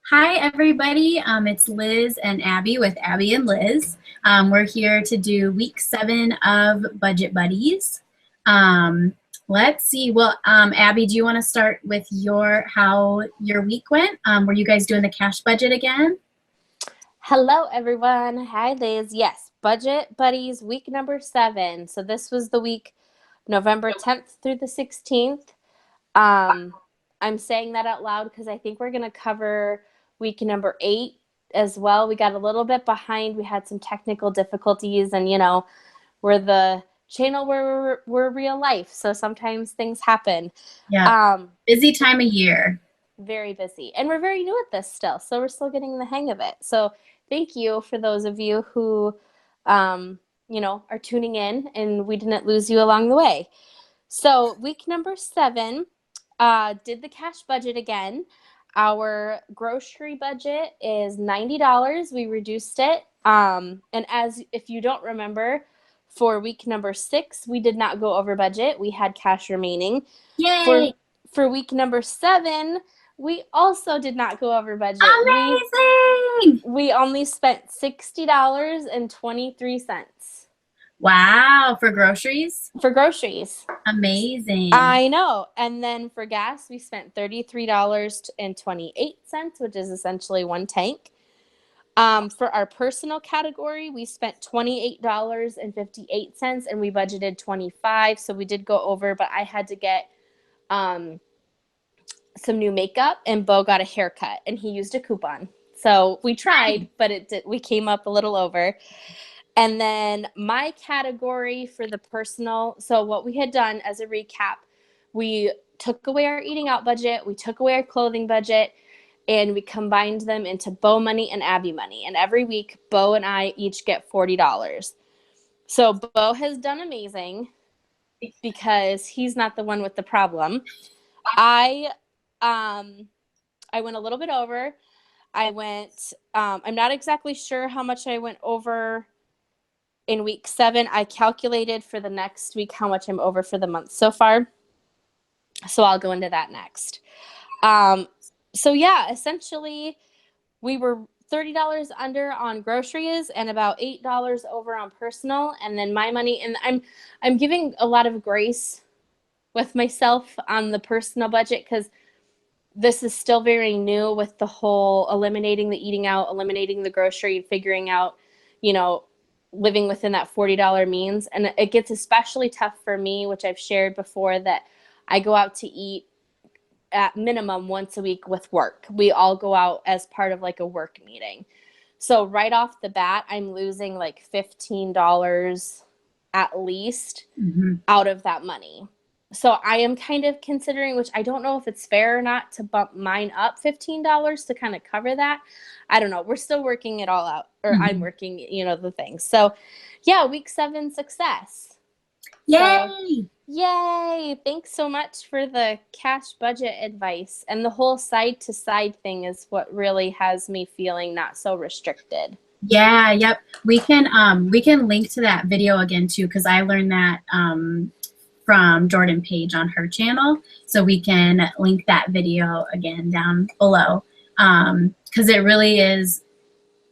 Hi, everybody. It's Liz and Abby with Abby and Liz. We're here to do week 7 of Budget Buddies. Let's see. Well, Abby, do you want to start with how your week went? Were you guys doing the cash budget again? Hello, everyone. Hi, Liz. Yes, Budget Buddies, week number 7. So this was the week November 10th through the 16th. I'm saying that out loud because I think we're going to cover week number 8 as well. We got a little bit behind. We had some technical difficulties, and we're the channel where we're real life, so sometimes things happen. Yeah. Busy time of year. Very busy, and we're very new at this still, so we're still getting the hang of it. So thank you for those of you who are tuning in, and we didn't lose you along the way. So week number 7, did the cash budget again. Our grocery budget is $90. We reduced it. And if you don't remember, for week number 6, we did not go over budget. We had cash remaining. Yay! For week number 7, we also did not go over budget. Amazing! We only spent $60.23. Wow, for groceries? For groceries. Amazing. I know. And then for gas, we spent $33.28, which is essentially one tank. For our personal category, we spent $28.58, and we budgeted $25. So we did go over, but I had to get some new makeup, and Bo got a haircut, and he used a coupon. So we tried, but we came up a little over. And then my category for the personal, so what we had done as a recap, we took away our eating out budget, we took away our clothing budget, and we combined them into Bo money and Abby money. And every week, Bo and I each get $40. So Bo has done amazing because he's not the one with the problem. I went a little bit over. I'm not exactly sure how much I went over in week 7. I calculated for the next week how much I'm over for the month so far. So I'll go into that next. So yeah, essentially we were $30 under on groceries and about $8 over on personal, and then my money. And I'm giving a lot of grace with myself on the personal budget because this is still very new with the whole eliminating the eating out, eliminating the grocery, figuring out, living within that $40 means. And it gets especially tough for me, which I've shared before, that I go out to eat at minimum once a week with work. We all go out as part of like a work meeting. So right off the bat, I'm losing like $15 at least out of that money. So I am kind of considering, which I don't know if it's fair or not, to bump mine up $15 to kind of cover that. I don't know. We're still working it all out, or I'm working, the things. So yeah, week 7 success. Yay! So, yay. Thanks so much for the cash budget advice. And the whole side to side thing is what really has me feeling not so restricted. Yeah, yep. We can link to that video again too, because I learned that from Jordan Page on her channel. So we can link that video again down below. Because it really is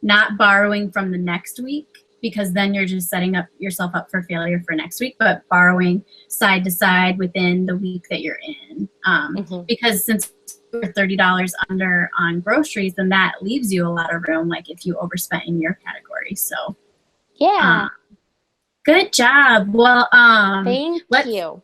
not borrowing from the next week, because then you're just setting yourself up for failure for next week, but borrowing side to side within the week that you're in. Because since you're $30 under on groceries, then that leaves you a lot of room, like if you overspent in your category. So yeah. Good job. Well, thank you.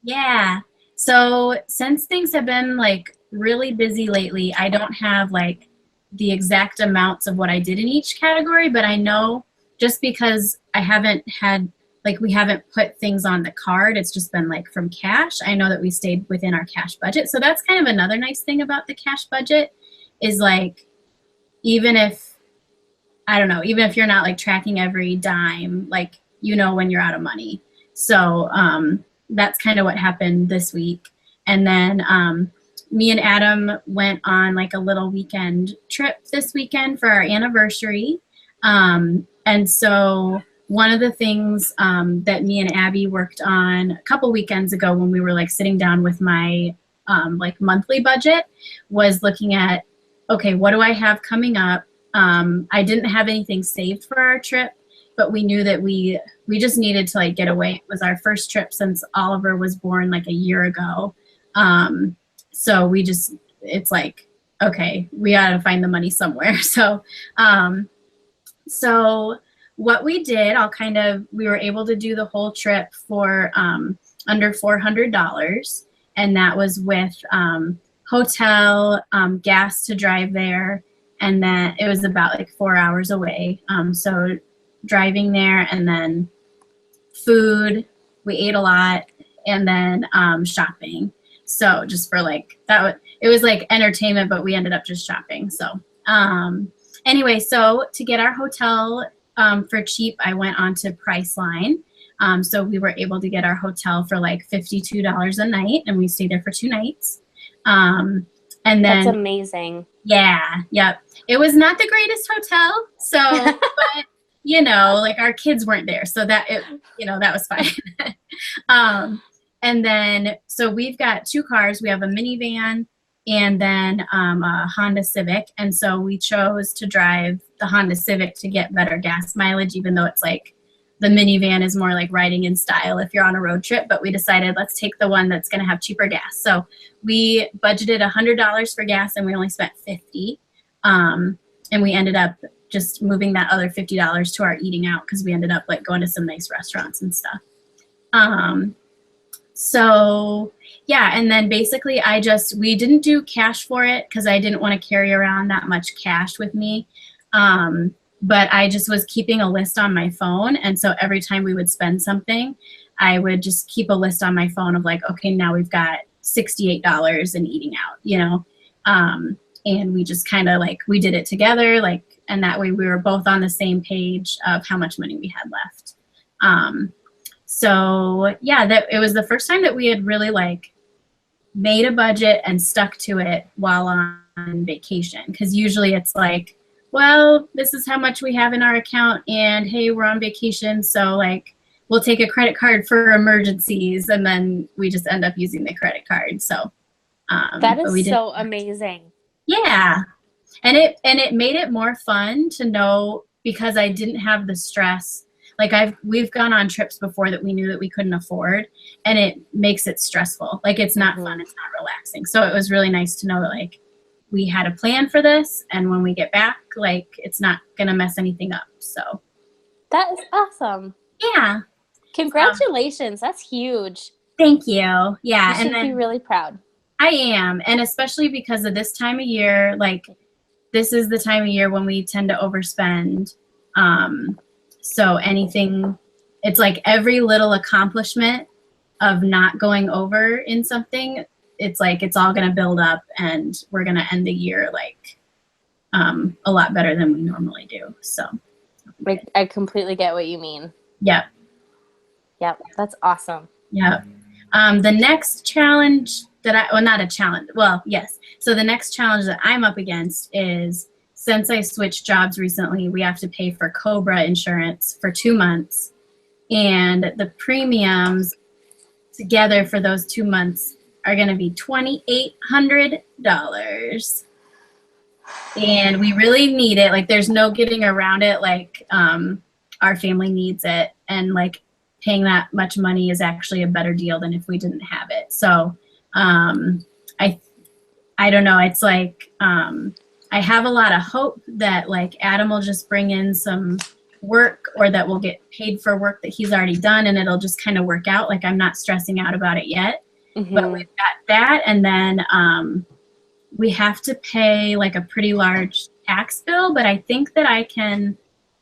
Yeah. So since things have been like really busy lately, I don't have like the exact amounts of what I did in each category, but I know just because I haven't had, like, we haven't put things on the card, it's just been like from cash. I know that we stayed within our cash budget. So that's kind of another nice thing about the cash budget is like, even if you're not like tracking every dime, like, when you're out of money. So that's kind of what happened this week. And then me and Adam went on like a little weekend trip this weekend for our anniversary. And so one of the things that me and Abby worked on a couple weekends ago when we were like sitting down with my like monthly budget was looking at okay, what do I have coming up? I didn't have anything saved for our trip, but we knew that we just needed to like get away. It was our first trip since Oliver was born like a year ago. So we just, it's like, okay, we got to find the money somewhere. So what we did, we were able to do the whole trip for under $400. And that was with hotel, gas to drive there. And then it was about like 4 hours away. So driving there and then food, we ate a lot, and then shopping. So just for like it was like entertainment, but we ended up just shopping. So anyway, so to get our hotel for cheap, I went on to Priceline. So we were able to get our hotel for like $52 a night, and we stayed there for 2 nights. And then That's amazing. Yeah, yep. It was not the greatest hotel, so but you know, like our kids weren't there, so that was fine. And then so we've got 2 cars. We have a minivan and then a Honda Civic, and so we chose to drive the Honda Civic to get better gas mileage, even though it's like the minivan is more like riding in style if you're on a road trip, but we decided let's take the one that's going to have cheaper gas. So we budgeted $100 for gas and we only spent $50. And we ended up just moving that other $50 to our eating out because we ended up like going to some nice restaurants and stuff. So yeah, and then basically we didn't do cash for it because I didn't want to carry around that much cash with me. But I just was keeping a list on my phone. And so every time we would spend something, I would just keep a list on my phone of like, okay, now we've got $68 in eating out, you know? And we just kind of like, we did it together, like, and that way we were both on the same page of how much money we had left. So yeah, it was the first time that we had really like made a budget and stuck to it while on vacation. Cause usually it's like, well, this is how much we have in our account, and hey, we're on vacation, so like we'll take a credit card for emergencies, and then we just end up using the credit card. So that is so amazing. Yeah, and it made it more fun to know because I didn't have the stress. Like we've gone on trips before that we knew that we couldn't afford, and it makes it stressful. Like it's not fun, it's not relaxing. So it was really nice to know that like we had a plan for this, and when we get back, like it's not gonna mess anything up. So that is awesome. Yeah. Congratulations. That's huge. Thank you. Yeah. You should be really proud. I am. And especially because of this time of year, like this is the time of year when we tend to overspend. So anything, it's like every little accomplishment of not going over in something, it's like it's all going to build up, and we're going to end the year like a lot better than we normally do. So I completely get what you mean. Yep. Yep. That's awesome. Yep. The next challenge not a challenge. Well, yes. So the next challenge that I'm up against is since I switched jobs recently, we have to pay for COBRA insurance for 2 months, and the premiums together for those 2 months are going to be $2,800, and we really need it. Like there's no getting around it. Like our family needs it, and like paying that much money is actually a better deal than if we didn't have it. So I don't know. It's like I have a lot of hope that like Adam will just bring in some work, or that we'll get paid for work that he's already done, and it'll just kind of work out. Like I'm not stressing out about it yet. But we've got that, and then we have to pay like a pretty large tax bill, but I think that I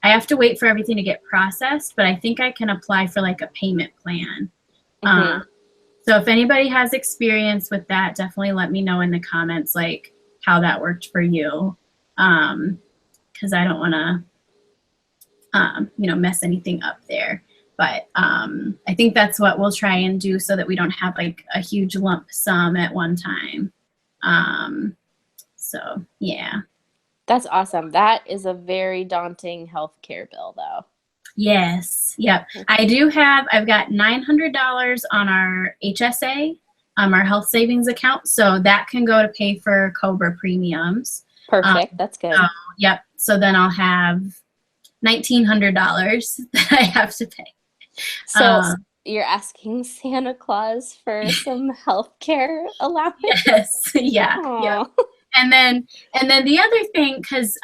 have to wait for everything to get processed, but I think I can apply for like a payment plan. So if anybody has experience with that, definitely let me know in the comments like how that worked for you, because I don't want to mess anything up there. But I think that's what we'll try and do so that we don't have like a huge lump sum at one time. So yeah. That's awesome. That is a very daunting healthcare bill though. Yes. Yep. I've got $900 on our HSA, our health savings account. So that can go to pay for COBRA premiums. Perfect. That's good. So, yep. So then I'll have $1,900 that I have to pay. So you're asking Santa Claus for some healthcare allowance? Yes. Yeah. Aw. Yep. And then the other thing, because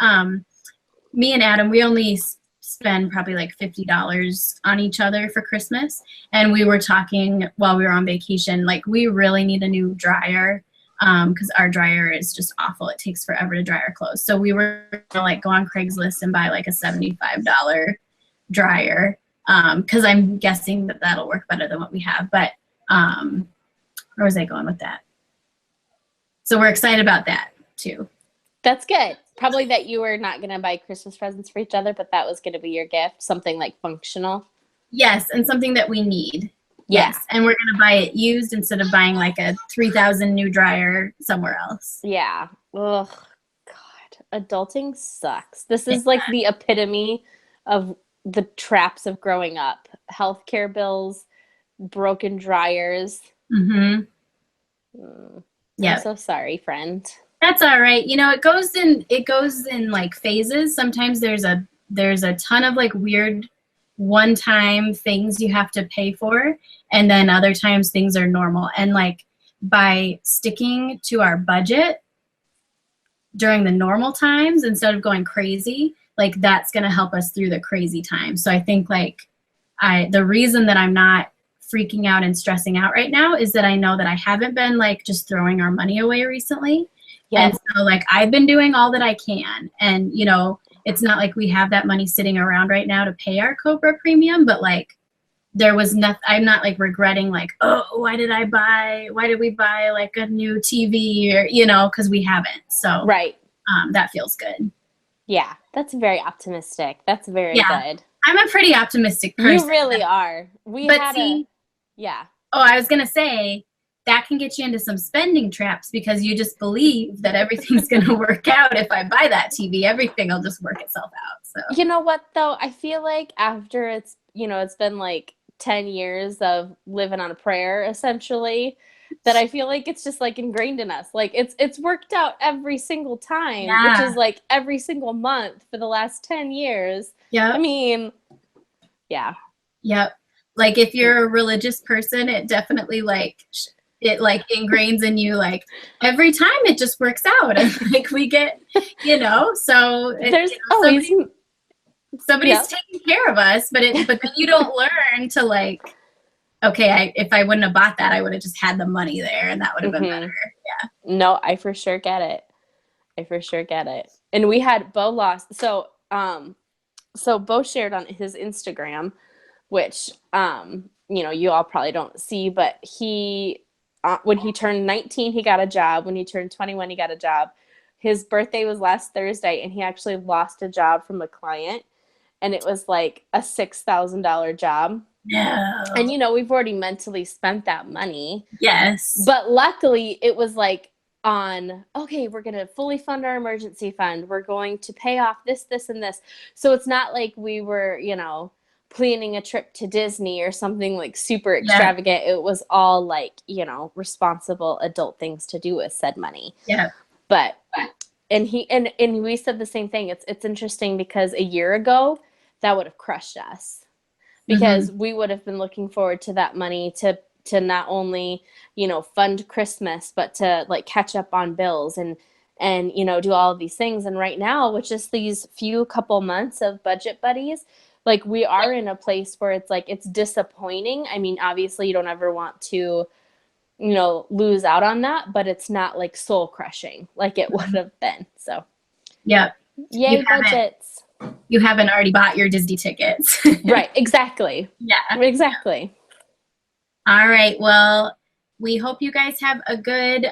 me and Adam, we only spend probably like $50 on each other for Christmas. And we were talking while we were on vacation, like we really need a new dryer because our dryer is just awful. It takes forever to dry our clothes. So we were gonna like go on Craigslist and buy like a $75 dryer because I'm guessing that that'll work better than what we have. But where was I going with that? So we're excited about that too. That's good. Probably that you were not going to buy Christmas presents for each other, but that was going to be your gift, something like functional. Yes, and something that we need. Yeah. Yes, and we're going to buy it used instead of buying like a 3,000 new dryer somewhere else. Yeah. Ugh, God. Adulting sucks. This is like the epitome of the traps of growing up. Healthcare bills, broken dryers. Mm-hmm. I'm so sorry, friend. That's all right. You know, it goes in like phases. Sometimes there's a ton of like weird one-time things you have to pay for, and then other times things are normal. And like by sticking to our budget during the normal times instead of going crazy, like that's going to help us through the crazy times. So I think like the reason that I'm not freaking out and stressing out right now is that I know that I haven't been like just throwing our money away recently. Yep. And so like I've been doing all that I can, and you know, it's not like we have that money sitting around right now to pay our Cobra premium, but like there was nothing, I'm not like regretting like, oh, why did we buy like a new TV, or you know, because we haven't. So right. That feels good. Yeah, that's very optimistic. That's very good. I'm a pretty optimistic person. You really are. Yeah. Oh, I was gonna say that can get you into some spending traps because you just believe that everything's gonna work out. If I buy that TV, everything will just work itself out. So you know what though? I feel like after it's been like 10 years of living on a prayer essentially, that I feel like it's just like ingrained in us. Like it's worked out every single time, which is like every single month for the last 10 years. Yeah. I mean, yeah. Yep. Like if you're a religious person, it definitely like it like ingrains in you like every time it just works out, and like we get, you know, so there's always somebody's taking care of us, but then you don't learn to like, okay, if I wouldn't have bought that, I would have just had the money there and that would have been better. Yeah. No, I for sure get it. And we had Bo lost. So Bo shared on his Instagram, which, you all probably don't see, but he, when he turned 19, he got a job. When he turned 21, he got a job. His birthday was last Thursday, and he actually lost a job from a client, and it was like a $6,000 job. No. And, we've already mentally spent that money. Yes. But luckily, it was like okay, we're going to fully fund our emergency fund. We're going to pay off this, and this. So it's not like we were, planning a trip to Disney or something like super extravagant. It was all like, responsible adult things to do with said money. Yeah. But and we said the same thing. It's interesting because a year ago that would have crushed us, because we would have been looking forward to that money to not only, fund Christmas, but to like catch up on bills and do all of these things. And right now, with just these couple months of budget buddies, like we are in a place where it's like, it's disappointing. I mean, obviously you don't ever want to, lose out on that, but it's not like soul crushing like it would have been. So yeah. Yay, budgets. You haven't already bought your Disney tickets. Right. Exactly. Yeah. Exactly. All right. Well, we hope you guys have a good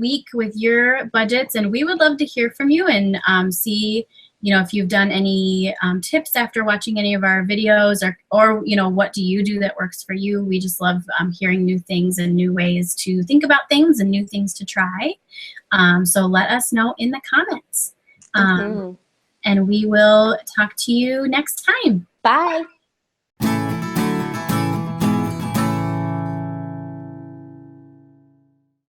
week with your budgets, and we would love to hear from you and see, if you've done any tips after watching any of our videos, or what do you do that works for you? We just love hearing new things and new ways to think about things and new things to try. So let us know in the comments. And we will talk to you next time. Bye.